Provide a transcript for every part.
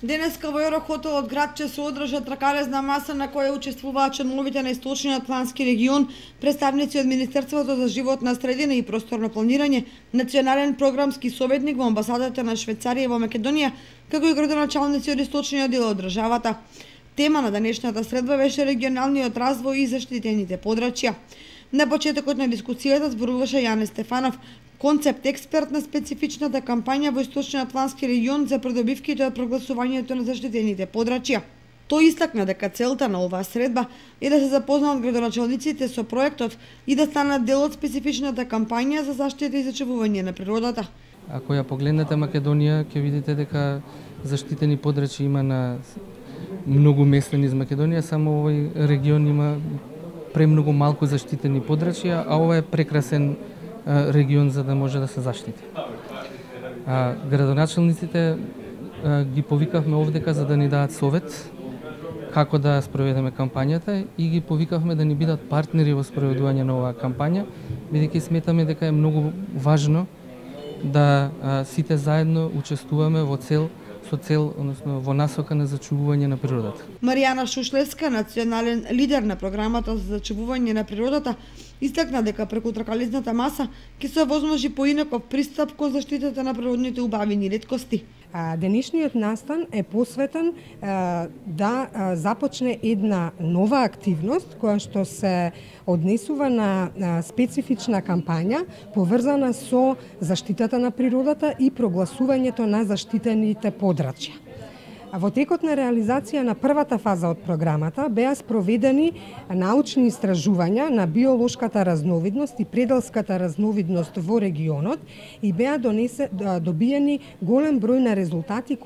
Денеска во Еврохотел од градче се одржа тракалезна маса на која учествуваат членовите на Источниот Атлантски регион, представници од Министерството за животна средина и просторно планирање, национален програмски советник во амбасадата на Швајцарија во Македонија, како и градоначалници од источниот дел од државата. Тема на денешната средба беше регионалниот развој и заштитените подрачја. На почетокот на дискусијата зборуваше Јане Стефанов, концепт експерт на специфичната кампања во Источниот Атлантски регион за придобивките од прогласувањето на заштитените подрачја. Тој истакна дека целта на оваа средба е да се запознаат градоначалниците со проектот и да станат дел од специфичната кампања за заштита и зачувување на природата. Ако ја погледнете Македонија, ќе видите дека заштитени подрачја има на многу места низ Македонија, само овој регион има премногу малку заштитени подрачја, а ова е прекрасен регион за да може да се заштити. Градоначалниците ги повикавме овдека за да ни дадат совет како да спроведеме кампањата и ги повикавме да ни бидат партнери во спроведување на оваа кампања, бидејќи сметаме дека е многу важно да сите заедно учествуваме со цел, односно во насока на зачувување на природата. Маријана Шушлевска, национален лидер на програмата за зачувување на природата, истакна дека преку тракалезната маса ќе се овозможи поинаков пристап кон заштитата на природните убавини и реткости. Денешниот настан е посветен да започне една нова активност која што се однесува на специфична кампања поврзана со заштитата на природата и прогласувањето на заштитените подрачја. Во текот на реализација на првата фаза од програмата беа спроведени научни истражувања на биолошката разновидност и пределската разновидност во регионот и беа добиени голем број на резултати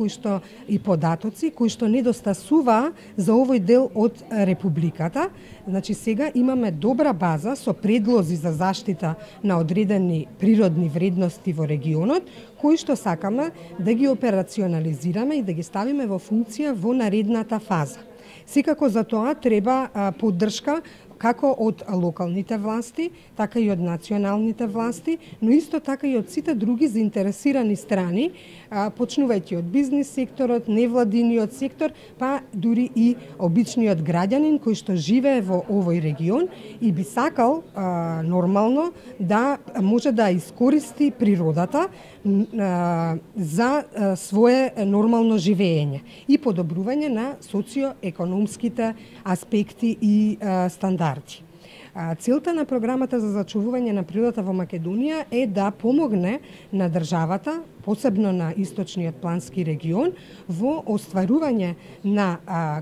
и податоци кои што недостасуваа за овој дел од републиката. Значи сега имаме добра база со предлози за заштита на одредени природни вредности во регионот, кои што сакаме да ги операционализираме и да ги ставиме во функција во наредната фаза. Секако за тоа треба поддршка како од локалните власти, така и од националните власти, но исто така и од сите други заинтересирани страни, почнувајќи од бизнис секторот, невладиниот сектор, па дури и обичниот граѓанин кој што живее во овој регион и би сакал нормално да може да искористи природата за свое нормално живење и подобрување на социоекономските аспекти и стандарди. Целта на програмата за зачувување на природата во Македонија е да помогне на државата, посебно на Источниот Плански регион, во остварување на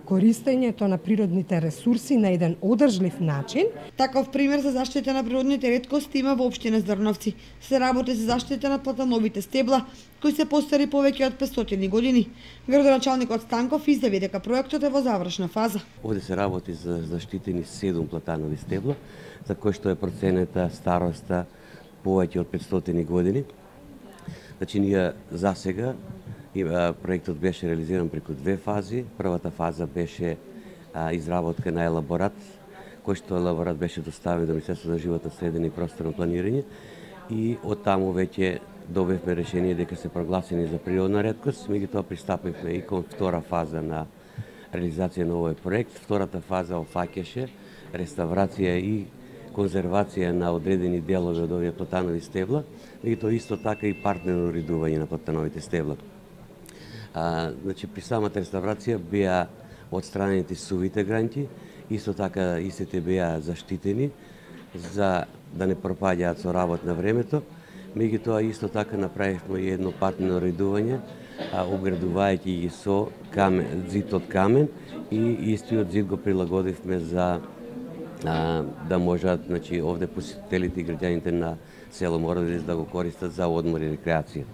користењето на природните ресурси на еден одржлив начин. Таков пример за заштита на природните реткости има во општина Здрновци. Се работи за заштита на платановите стебла, кои се постари повеќе од 500 години. Градоначалникот Станков изјави дека проектот е во завршна фаза. Овде се работи за заштитени 7 платанови стебла, за кои што е проценета староста повеќе од 500 години. Значи, ние засега проектот беше реализиран преку 2 фази. Првата фаза беше изработка на елаборат, кој што елаборат беше доставен до Министерството за животна средина и просторно планирање и од таму веќе добивме решение дека се прогласени за природна реткост. Меѓутоа пристапивме и кон втора фаза на реализација на овој проект. Втората фаза офаќаше реставрација и конзервација на одредени делови од овие платанови стебла, меѓутоа исто така и партнерно уредување на платановите стебла. Значи, при самата реставрација беа отстранети сувите гранки, исто така истите беа заштитени за да не пропаѓаат со работ на времето, меѓутоа исто така направивме и едно партнерно уредување, обградувајќи ги со зид од камен и истиот зид го прилагодивме за да можат, значи, овде посетителите и граѓаните на село Моровец да го користат за одмор и рекреација.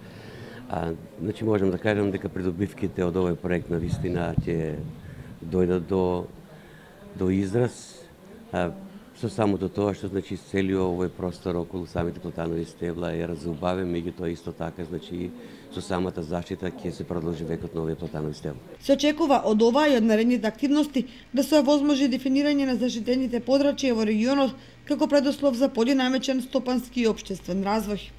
Значи, можам да кажам дека придобивките од овој проект на вистина ќе дојдат до израз со самото тоа што, значи, целиот овој простор околу самите платанови стебла е разубавен, меѓутоа исто така, значи, со самата заштита ќе се продолжи векот на овие платанови стебла. Се очекува од оваа и од наредните активности да се овозможи дефинирање на заштитените подрачја во регионот како предуслов за подинамичен стопански и општествен развој.